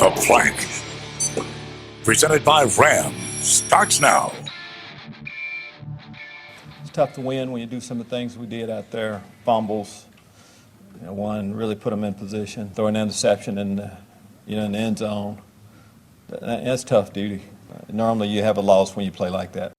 The Plank, presented by Ram, starts now. It's tough to win when you do some of the things we did out there. Fumbles, one really put them in position, throw an interception in the end zone. That's tough duty. Normally you have a loss when you play like that.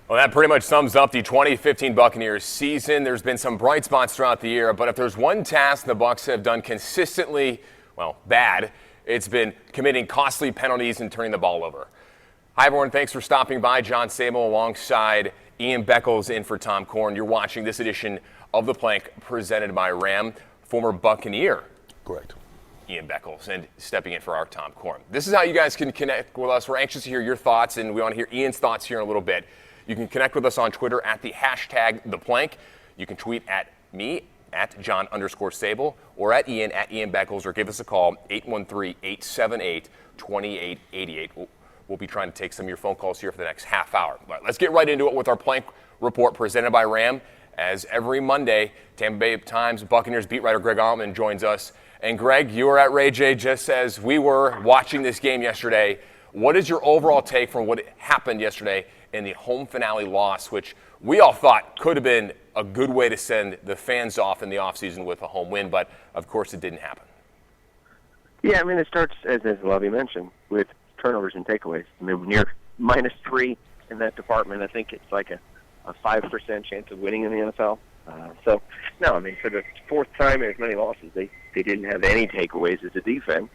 Well, that pretty much sums up the 2015 Buccaneers season. There's been some bright spots throughout the year, but if there's one task the Bucs have done consistently, bad, it's been committing costly penalties and turning the ball over. Hi, everyone. Thanks for stopping by. John Sable alongside Ian Beckles in for Tom Korn. You're watching this edition of The Plank presented by Ram. Former Buccaneer. Correct. Ian Beckles, and stepping in for our Tom Korn. This is how you guys can connect with us. We're anxious to hear your thoughts, and we want to hear Ian's thoughts here in a little bit. You can connect with us on Twitter at the hashtag #ThePlank. You can tweet at me, at John_Sable, or at Ian Beckles, or give us a call, 813-878-2888. We'll be trying to take some of your phone calls here for the next half hour. But let's get right into it with our Plank Report presented by Ram. As every Monday, Tampa Bay Times Buccaneers beat writer Greg Altman joins us. And Greg, you were at Ray J just as we were watching this game yesterday. What is your overall take from what happened yesterday in the home finale loss, which we all thought could have been a good way to send the fans off in the offseason with a home win, but of course it didn't happen. Yeah, I mean, it starts, as Lovie mentioned, with turnovers and takeaways. I mean, when you're -3 in that department, I think it's like a 5% chance of winning in the NFL. For the fourth time in as many losses, they didn't have any takeaways as a defense.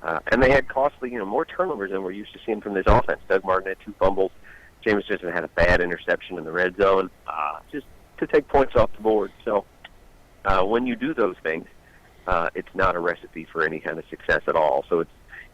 And they had costly, more turnovers than we're used to seeing from this offense. Doug Martin had 2 fumbles. Jameis just had a bad interception in the red zone, just to take points off the board. So when you do those things, it's not a recipe for any kind of success at all. So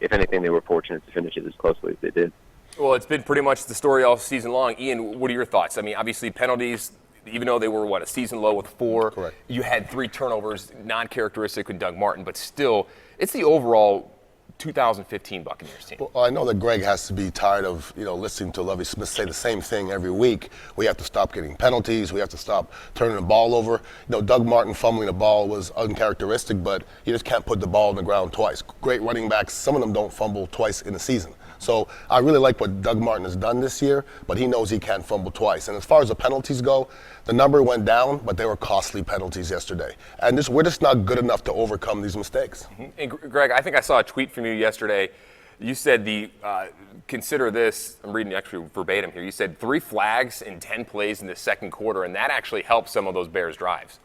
if anything, they were fortunate to finish it as closely as they did. Well, it's been pretty much the story all season long. Ian, what are your thoughts? I mean, obviously penalties, even though they were, a season low with 4. Correct. You had 3 turnovers, non-characteristic with Doug Martin, but still, it's the overall 2015 Buccaneers team. Well, I know that Greg has to be tired of, listening to Lovie Smith say the same thing every week. We have to stop getting penalties. We have to stop turning the ball over. Doug Martin fumbling the ball was uncharacteristic, but you just can't put the ball on the ground twice. Great running backs, some of them don't fumble twice in a season. So I really like what Doug Martin has done this year, but he knows he can't fumble twice. And as far as the penalties go, the number went down, but they were costly penalties yesterday. And we're just not good enough to overcome these mistakes. Mm-hmm. And Greg, I think I saw a tweet from you yesterday. You said consider this, I'm reading actually verbatim here, you said 3 flags in 10 plays in the second quarter, and that actually helped some of those Bears drives.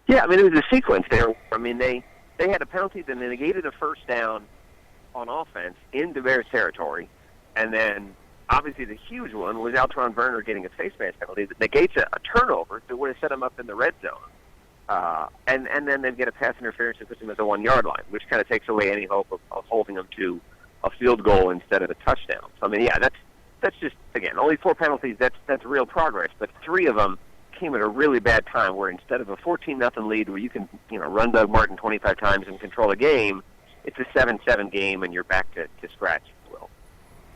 Yeah, I mean, it was a sequence there. I mean, they had a penalty that negated a first down on offense into Bears territory, and then obviously the huge one was Altron Werner getting a face mask penalty that negates a turnover that would have set him up in the red zone, and then they get a pass interference that puts them at the 1-yard line, which kind of takes away any hope of holding them to a field goal instead of a touchdown. So I mean, yeah, that's just, again, only 4 penalties. That's real progress, but 3 of them came at a really bad time, where instead of a 14-0 lead where you can run Doug Martin 25 times and control a game, it's a 7-7 game, and you're back to scratch, if you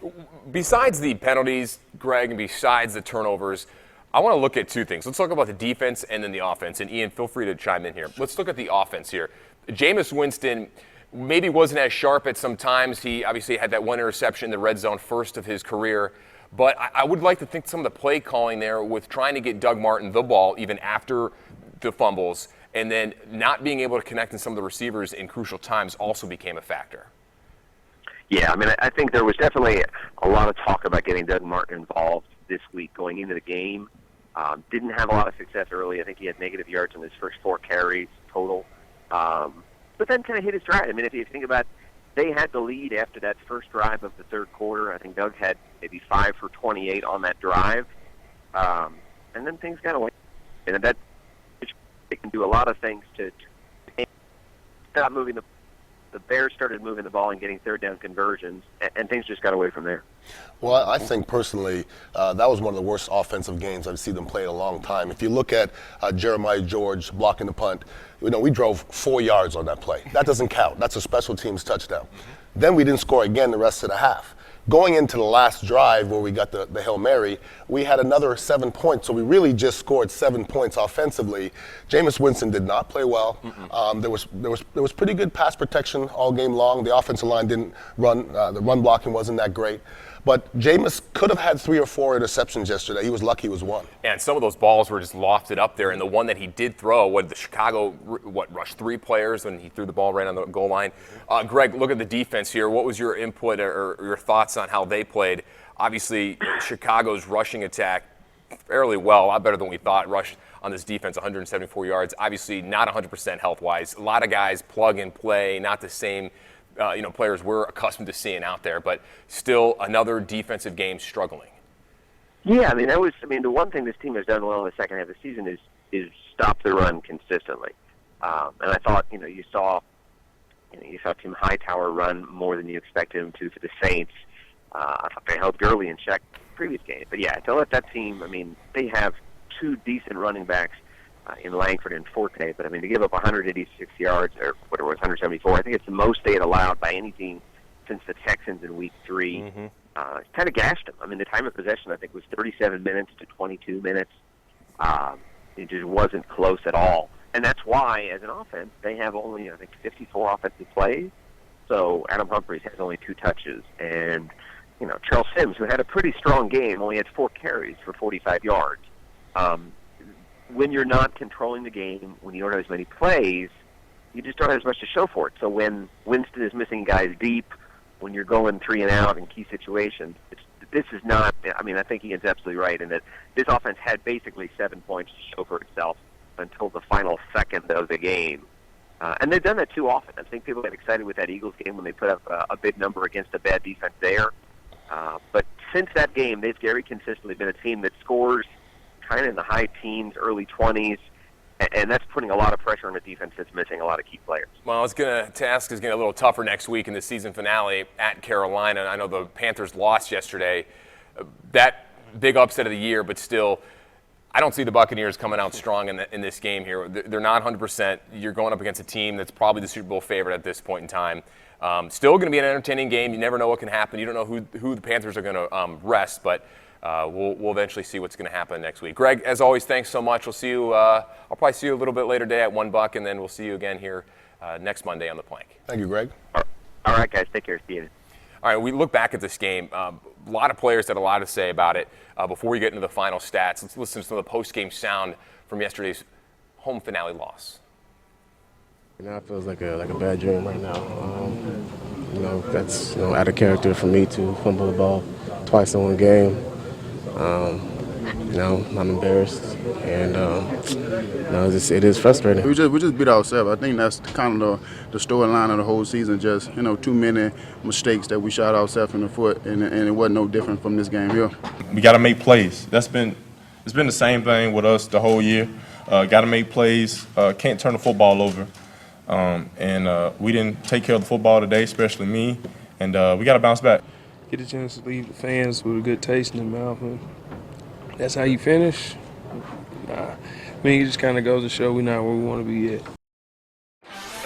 will. Besides the penalties, Greg, and besides the turnovers, I want to look at 2 things. Let's talk about the defense and then the offense. And Ian, feel free to chime in here. Let's look at the offense here. Jameis Winston maybe wasn't as sharp at some times. He obviously had that 1 interception in the red zone, first of his career. But I would like to think some of the play calling there with trying to get Doug Martin the ball even after the fumbles, and then not being able to connect in some of the receivers in crucial times also became a factor. Yeah, I mean, I think there was definitely a lot of talk about getting Doug Martin involved this week going into the game. Didn't have a lot of success early. I think he had negative yards in his first 4 carries total. But then kind of hit his stride. I mean, if you think about it, they had the lead after that first drive of the third quarter. I think Doug had maybe 5 for 28 on that drive. And then things got away. And that they can do a lot of things to stop moving the Bears started moving the ball and getting third down conversions, and things just got away from there. Well, I think personally that was one of the worst offensive games I've seen them play in a long time. If you look at Jeremiah George blocking the punt, we drove 4 yards on that play. That doesn't count. That's a special teams touchdown. Then we didn't score again the rest of the half. going into the last drive where we got the Hail Mary, we had another 7 points. So we really just scored 7 points offensively. Jameis Winston did not play well. There was pretty good pass protection all game long. The offensive line didn't run. The run blocking wasn't that great. But Jameis could have had 3 or 4 interceptions yesterday. He was lucky it was 1. And some of those balls were just lofted up there. And the one that he did throw, the Chicago rushed 3 players when he threw the ball right on the goal line. Greg, look at the defense here. What was your input or your thoughts on how they played? Obviously, Chicago's rushing attack fairly well, a lot better than we thought. Rushed on this defense 174 yards. Obviously, not 100% health-wise. A lot of guys plug and play, not the same players we're accustomed to seeing out there, but still another defensive game struggling. Yeah, the one thing this team has done well in the second half of the season is stop the run consistently. And I thought, you saw Tim Hightower run more than you expected him to for the Saints. I thought they held Gurley in check the previous game. But yeah, to let that team, they have 2 decent running backs in Langford and Forte, but to give up 186 yards, or whatever it was, 174, I think it's the most they had allowed by any team since the Texans in Week 3. It kind of gashed them. The time of possession, I think, was 37 minutes to 22 minutes. It just wasn't close at all. And that's why, as an offense, they have only, 54 offensive plays. So Adam Humphries has only 2 touches. And, Charles Sims, who had a pretty strong game, only had 4 carries for 45 yards. When you're not controlling the game, when you don't have as many plays, you just don't have as much to show for it. So when Winston is missing guys deep, when you're going 3 and out in key situations, this is not, I think Ian's absolutely right in that this offense had basically 7 points to show for itself until the final second of the game. And they've done that too often. I think people get excited with that Eagles game when they put up a big number against a bad defense there. But since that game, they've very consistently been a team that scores kind of in the high teens, early 20s, and that's putting a lot of pressure on a defense that's missing a lot of key players. Well, task is getting a little tougher next week in the season finale at Carolina. I know the Panthers lost yesterday. That big upset of the year, but still, I don't see the Buccaneers coming out strong in this game here. They're not 100%. You're going up against a team that's probably the Super Bowl favorite at this point in time. Still going to be an entertaining game. You never know what can happen. You don't know who the Panthers are going to rest, but we'll eventually see what's going to happen next week. Greg, as always, thanks so much. We'll see you. I'll probably see you a little bit later today at $1, and then we'll see you again here next Monday on the Plank. Thank you, Greg. All right, guys. Take care. See you. All right, we look back at this game. A lot of players had a lot to say about it. Before we get into the final stats, let's listen to some of the post-game sound from yesterday's home finale loss. Now it feels like a bad dream right now. That's out of character for me to fumble the ball twice in one game. I'm embarrassed, and it is frustrating. We just beat ourselves. I think that's kind of the storyline of the whole season. Just too many mistakes that we shot ourselves in the foot, and it wasn't no different from this game here. We got to make plays. It's been the same thing with us the whole year. Got to make plays. Can't turn the football over. We didn't take care of the football today, especially me, and we got to bounce back. Get a chance to leave the fans with a good taste in their mouth. And that's how you finish? Nah. It just kind of goes to show we're not where we want to be yet.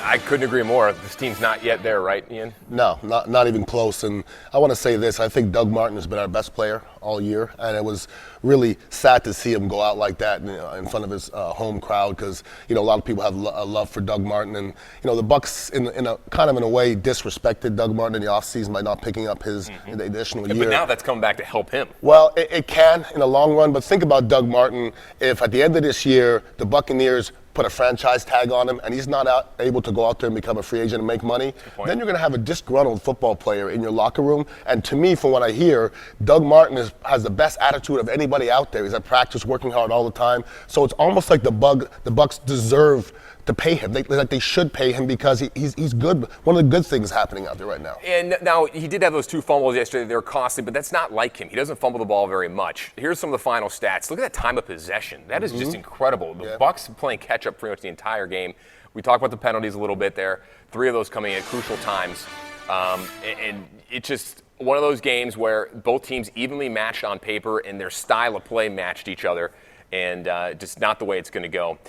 I couldn't agree more. This team's not yet there, right, Ian? No, not even close. And I want to say this. I think Doug Martin has been our best player all year, and it was really sad to see him go out like that in front of his home crowd because, a lot of people have a love for Doug Martin. And, the Bucs, in a way, disrespected Doug Martin in the offseason by not picking up his additional year. But now that's coming back to help him. Well, it can in the long run, but think about Doug Martin. If at the end of this year, the Buccaneers put a franchise tag on him and he's not able to go out there and become a free agent and make money, then you're going to have a disgruntled football player in your locker room. And to me, from what I hear, Doug Martin has the best attitude of anybody out there. He's at practice working hard all the time. So it's almost like the Bucs deserve to pay him. They should pay him because he's good. One of the good things happening out there right now. And now, he did have those 2 fumbles yesterday. They were costly, but that's not like him. He doesn't fumble the ball very much. Here's some of the final stats. Look at that time of possession. That is just incredible. The Bucs playing catch-up pretty much the entire game. We talked about the penalties a little bit there. 3 of those coming at crucial times. And it's just one of those games where both teams evenly matched on paper and their style of play matched each other. And just not the way it's going to go.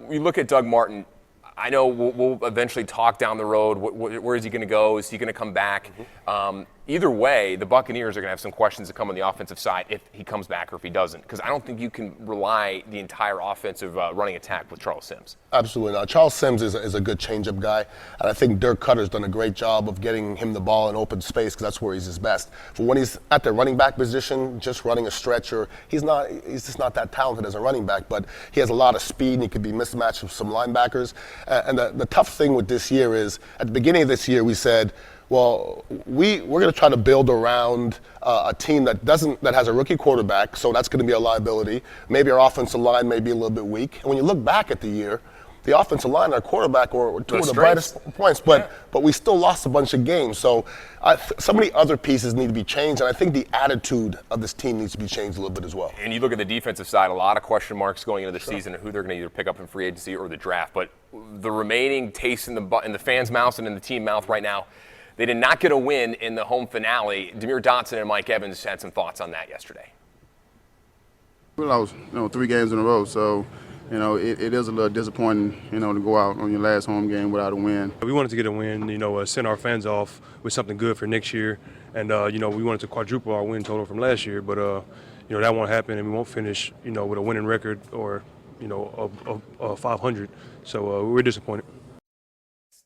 We look at Doug Martin. I know we'll eventually talk down the road. Where is he going to go? Is he going to come back? either way, the Buccaneers are going to have some questions that come on the offensive side if he comes back or if he doesn't, because I don't think you can rely the entire offensive running attack with Charles Sims. Absolutely not. Charles Sims is a good change-up guy, and I think Dirk Cutter's done a great job of getting him the ball in open space because that's where he's his best. For when he's at the running back position, just running a stretcher, he's just not that talented as a running back, but he has a lot of speed and he could be mismatched with some linebackers. And the tough thing with this year is, at the beginning of this year, we said, well, we're going to try to build around a team that has a rookie quarterback, so that's going to be a liability. Maybe our offensive line may be a little bit weak. And when you look back at the year, the offensive line and our quarterback were two of the brightest points, but we still lost a bunch of games. So some of the other pieces need to be changed, and I think the attitude of this team needs to be changed a little bit as well. And you look at the defensive side, a lot of question marks going into the season and who they're going to either pick up in free agency or the draft. But the remaining taste in the fans' mouths and in the team mouth right now, they did not get a win in the home finale. Demir Dotson and Mike Evans had some thoughts on that yesterday. We lost, 3 games in a row, so it is a little disappointing, to go out on your last home game without a win. We wanted to get a win, send our fans off with something good for next year, and we wanted to quadruple our win total from last year, but that won't happen, and we won't finish, with a winning record or 500. So we're disappointed.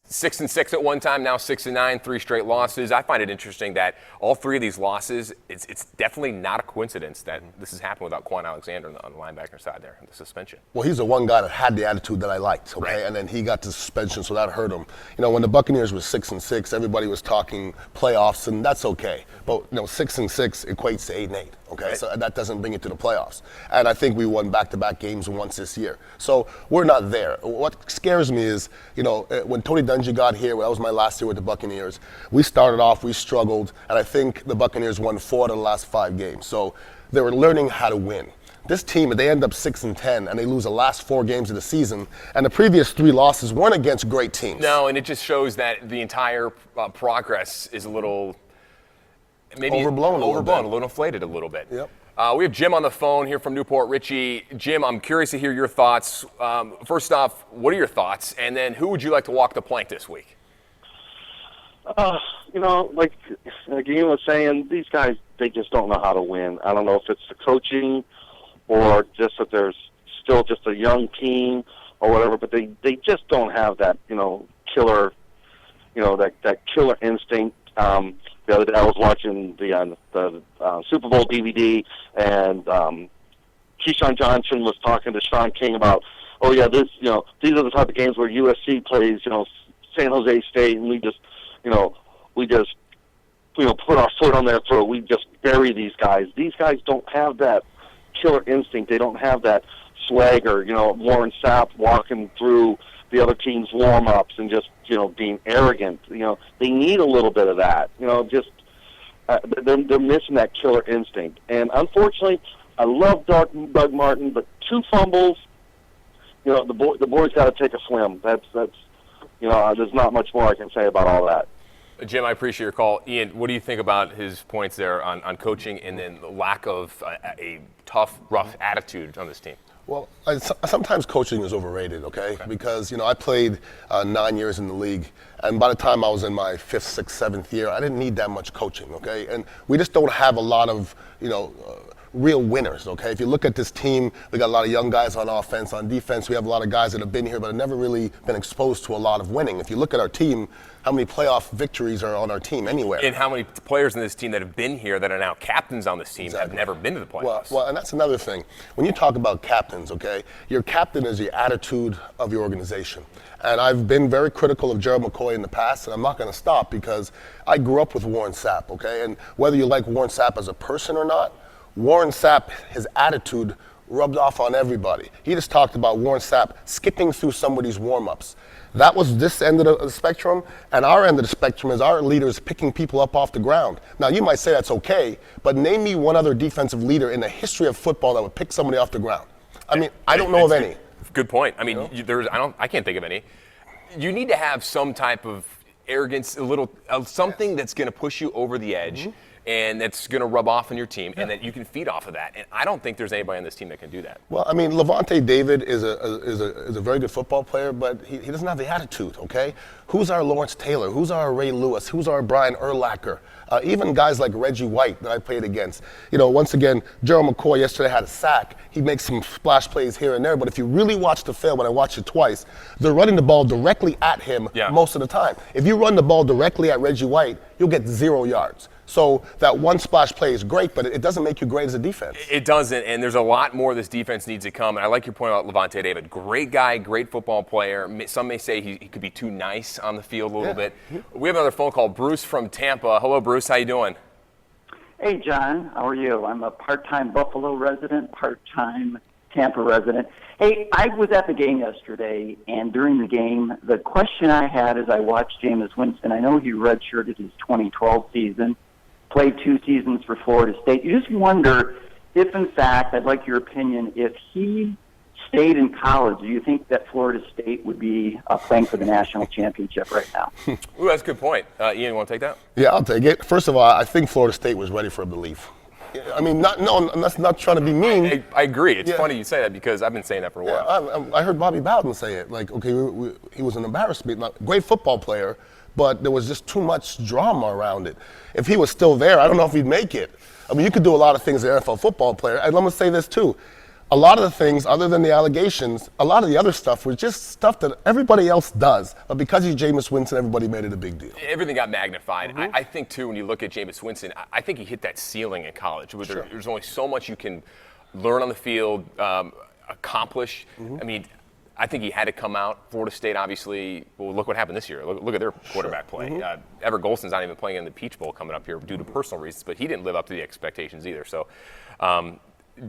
6-6 at one time, now 6-9, 3 straight losses. I find it interesting that all 3 of these losses, it's definitely not a coincidence that this has happened without Quan Alexander on the linebacker side there, the suspension. Well, he's the one guy that had the attitude that I liked, okay? Right. And then he got the suspension, so that hurt him. When the Buccaneers were 6-6, everybody was talking playoffs, and that's okay. But 6-6 equates to 8-8. Okay, right. So that doesn't bring it to the playoffs. And I think we won back-to-back games once this year. So we're not there. What scares me is, when Tony Dungy got here, that was my last year with the Buccaneers, we started off, we struggled, and I think the Buccaneers won 4 out of the last 5 games. So they were learning how to win. This team, they end up 6-10, and they lose the last 4 games of the season, and the previous 3 losses weren't against great teams. No, and it just shows that the entire progress is a little... maybe overblown, a little inflated a little bit. Yep. We have Jim on the phone here from Newport Richie. Jim, I'm curious to hear your thoughts. First off, what are your thoughts? And then who would you like to walk the plank this week? Like Ian was saying, these guys, they just don't know how to win. I don't know if it's the coaching or just that there's still just a young team or whatever, but they just don't have that, killer, that killer instinct. The other day I was watching the Super Bowl DVD, and Keyshawn Johnson was talking to Sean King about, these are the type of games where USC plays, San Jose State, and we just put our foot on their throat. We just bury these guys. These guys don't have that killer instinct. They don't have that swagger. Warren Sapp walking through the other team's warm-ups and just, being arrogant. They need a little bit of that. They're missing that killer instinct. And unfortunately, I love Doug Martin, but 2 fumbles, the boy's got to take a swim. That's there's not much more I can say about all that. Jim, I appreciate your call. Ian, what do you think about his points there on coaching and then the lack of a tough, rough attitude on this team? Well, sometimes coaching is overrated, okay? Because, I played 9 years in the league, and by the time I was in my 5th, 6th, 7th year, I didn't need that much coaching, okay? And we just don't have a lot of, real winners, okay? If you look at this team, we got a lot of young guys on offense. On defense, we have a lot of guys that have been here but have never really been exposed to a lot of winning. If you look at our team, how many playoff victories are on our team anywhere? And how many players in this team that have been here that are now captains on this team have never been to the playoffs? Well, and that's another thing. When you talk about captains, okay, your captain is the attitude of your organization. And I've been very critical of Gerald McCoy in the past, and I'm not going to stop because I grew up with Warren Sapp, okay? And whether you like Warren Sapp as a person or not, Warren Sapp, his attitude rubbed off on everybody. He just talked about Warren Sapp skipping through somebody's warm-ups. That was this end of the spectrum, and our end of the spectrum is our leaders picking people up off the ground. Now, you might say that's okay, but name me one other defensive leader in the history of football that would pick somebody off the ground. I mean, I don't know of any. Good point. I mean, I can't think of any. You need to have some type of arrogance, something that's going to push you over the edge. and that's going to rub off on your team, and that you can feed off of that. And I don't think there's anybody on this team that can do that. Well, I mean, Levante David is a very good football player, but he doesn't have the attitude, okay? Who's our Lawrence Taylor? Who's our Ray Lewis? Who's our Brian Urlacher? Even guys like Reggie White that I played against. You know, once again, Gerald McCoy yesterday had a sack. He makes some splash plays here and there, but if you really watch the film, when I watched it twice, they're running the ball directly at him most of the time. If you run the ball directly at Reggie White, you'll get 0 yards. So that one splash play is great, but it doesn't make you great as a defense. It doesn't, and there's a lot more this defense needs to come. And I like your point about Levante David. Great guy, great football player. Some may say he could be too nice on the field a little bit. We have another phone call. Bruce from Tampa. Hello, Bruce. How you doing? Hey, John. How are you? I'm a part-time Buffalo resident, part-time Tampa resident. Hey, I was at the game yesterday, and during the game, the question I had as I watched Jameis Winston, I know he redshirted his 2012 season, played 2 seasons for Florida State. You just wonder if, in fact, I'd like your opinion, if he stayed in college, do you think that Florida State would be playing for the national championship right now? Ooh, that's a good point. Ian, you want to take that? Yeah, I'll take it. First of all, I think Florida State was ready for him to leave. I mean, that's not trying to be mean. I agree. It's funny you say that because I've been saying that for a while. Yeah, I heard Bobby Bowden say it. Like, okay, he was an embarrassment. Like, great football player, but there was just too much drama around it. If he was still there, I don't know if he'd make it. I mean, you could do a lot of things as an NFL football player. And let me say this, too. A lot of the things, other than the allegations, a lot of the other stuff was just stuff that everybody else does. But because he's Jameis Winston, everybody made it a big deal. Everything got magnified. I think, too, when you look at Jameis Winston, I think he hit that ceiling in college. There's only so much you can learn on the field, accomplish. I mean, I think he had to come out. Florida State, obviously, well, look what happened this year. Look at their quarterback play. Everett Golson's not even playing in the Peach Bowl coming up here due to personal reasons, but he didn't live up to the expectations either. So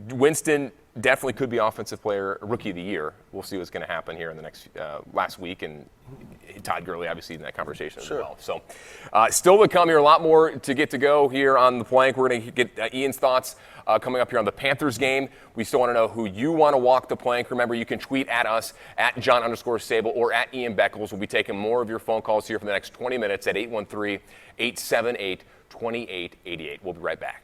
Winston definitely could be Offensive Player, Rookie of the Year. We'll see what's going to happen here in the next last week, and Todd Gurley obviously in that conversation as well. So still to come here, a lot more to get to go here on the plank. We're going to get Ian's thoughts coming up here on the Panthers game. We still want to know who you want to walk the plank. Remember, you can tweet at us at John_Sable or at Ian Beckles. We'll be taking more of your phone calls here for the next 20 minutes at 813-878-2888. We'll be right back.